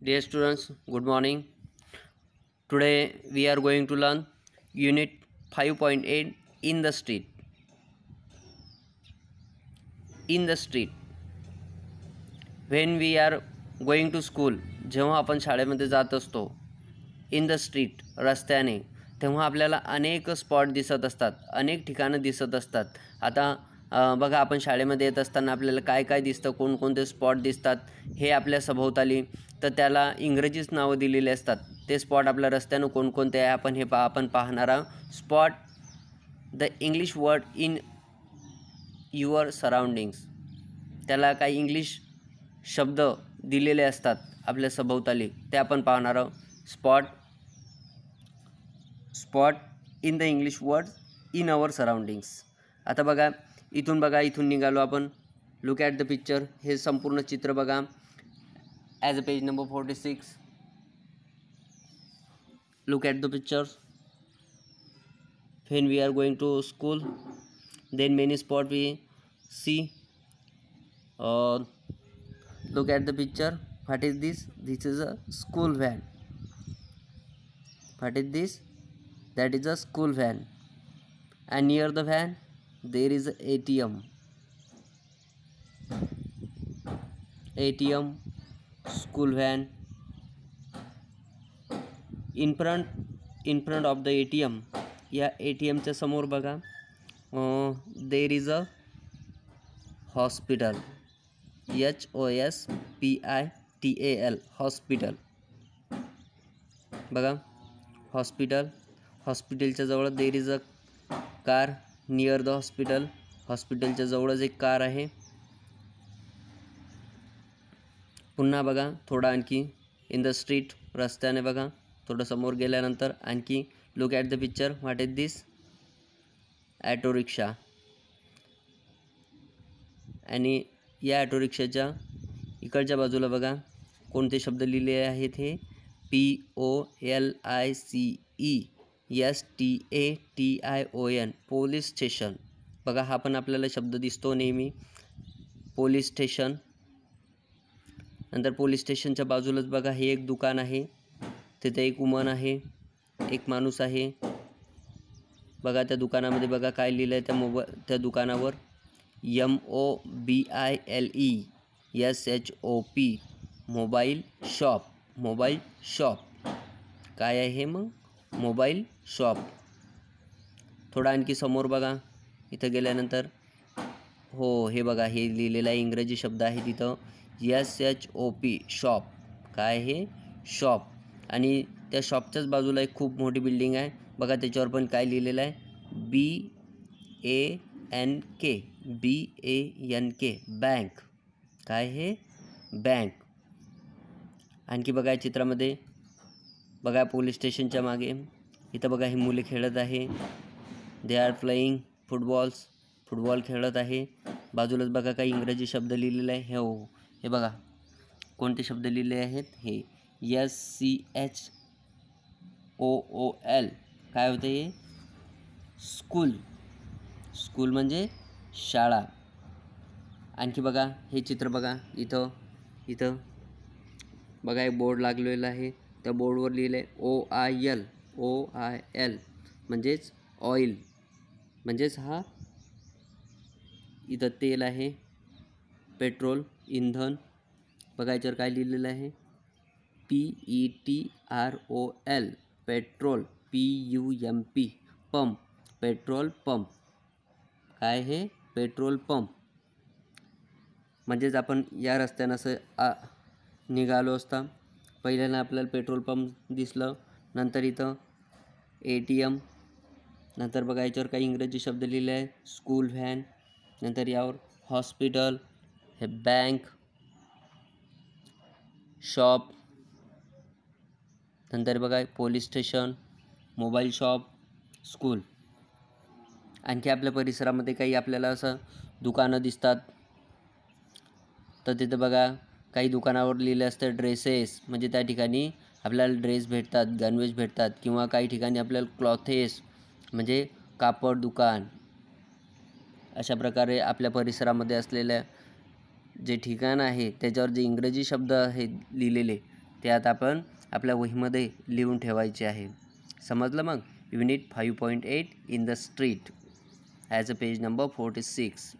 Dear students, good morning. Today we are going to learn Unit 5.8 in the street. In the street. When we are going to school, जेव्हा आपण शाळेमध्ये जात असतो, in the street रस्त्याने, तेव्हा आपल्याला अनेक स्पॉट दिसत असतात, अनेक ठिकाणं दिसत असतात. आता बघा, आपण शाळेमध्ये येत असताना आपल्याला काय काय दिसतं, कोणकोणते स्पॉट दिसतात हे आपल्या सभोवताली, तर त्याला इंग्रजीच नावं दिलेली असतात. ते स्पॉट आपल्या रस्त्यानं कोणकोणते आहे आपण पाहणार आहोत. Spot the English word in your surroundings. त्याला काही इंग्लिश शब्द दिलेले असतात आपल्या सभोवताली, ते आपण पाहणार आहोत. Spot in the English word in our surroundings. आता बघा, इथून निघालो आपण. Look at the picture. हे संपूर्ण चित्र बघा. As a page number 46. Look at the picture. When we are going to school, then many spot we see. Look at the picture. What is this? This is a school van. What is this? That is a school van. And near the van there is a ATM. ATM, school van. In front of the ATM, या ATM च्या समोर बघा, there is a hospital. HOSPITAL, hospital. बघा, हॉस्पिटलच्या जवळ there is a car. Near the hospital, हॉस्पिटलच्या जवळच एक कार आहे. पुन्हा बघा, थोडा आणखी इन द स्ट्रीट, रस्त्याने बघा, थोडं समोर गेल्यानंतर आणखी look at the picture. What is this? Auto rickshaw. आणि या ॲटो रिक्षाच्या इकडच्या बाजूला बघा कोणते शब्द लिहिले आहेत. हे POLICESTATION, पोलीस स्टेशन. बघा, हा पण आपल्याला शब्द दिसतो नेहमी, पोलीस स्टेशन. नंतर पोलीस स्टेशनच्या बाजूलाच बघा, हे एक दुकान आहे. तिथे एक वुमन आहे, एक माणूस आहे. बघा, त्या दुकानामध्ये बघा काय लिहिलं आहे त्या दुकानावर. MOBILESHOP, mobile shop. काय आहे मग? Mobile shop. थोडा आणखी समोर बघा, इथं गेल्यानंतर हे बघा, हे लिहिलेला इंग्रजी शब्द आहे तिथं, SHOP, शॉप. काय आहे? शॉप. आणि त्या शॉपच्याच बाजूला एक खूप मोठी बिल्डिंग आहे. बघा, त्याच्यावर पण काय लिहिलेलं आहे? BANK, bank. काय हे? बँक. आणखी बघा, चित्रामध्ये बघा, पोलीस स्टेशनच्या मागे इथं बघा, ही मुले खेळत आहे. दे आर प्लेइंग फुटबॉल खेळत आहे. बाजूलाच बघा काही इंग्रजी शब्द लिहिलेले आहे. हे बघा कोणते शब्द लिहिले आहेत. हे SCHOOL. काय होतं हे? स्कूल म्हणजे शाळा. आणखी बघा, हे चित्र बघा, इथं बघा एक बोर्ड लागलेला आहे. त्या बोर्डवर लिहिलं आहे OIL, म्हणजेच ऑइल. म्हणजेच हा इथं तेल आहे, पेट्रोल, इंधन. बघा, याच्यावर काय लिहिलेलं आहे? PETROL, petrol. PUMP, pump, petrol pump. काय हे? Petrol pump. म्हणजेच आपण या रस्त्यानं असं निघालो असता, पहिल्यांदा आपल्याला पेट्रोल पंप दिसलं, नंतर इथं ATM, नंतर बघा याच्यावर काही इंग्रजी शब्द लिहिले आहे, स्कूल व्हॅन. नंतर यावर हॉस्पिटल, हे बँक, शॉप. नंतर बघा police station, mobile shop, school. आणखी आपल्या परिसरामध्ये काही आपल्याला असं दुकानं दिसतात, तर तिथं बघा काही दुकानावर लिहिलं असतं ड्रेसेस, म्हणजे त्या ठिकाणी आपल्याला ड्रेस भेटतात, गणवेश भेटतात. किंवा काही ठिकाणी आपल्याला क्लॉथेस, म्हणजे कापड दुकान. अशा प्रकारे आपल्या परिसरामध्ये असलेल्या जे ठिकाण आहे त्याच्यावर जे इंग्रजी शब्द आहेत लिहिलेले, ते आता आपण आपल्या वहीमध्ये लिहून ठेवायचे आहे. समजलं मग? Unit 5.8 in the street as a page number 46.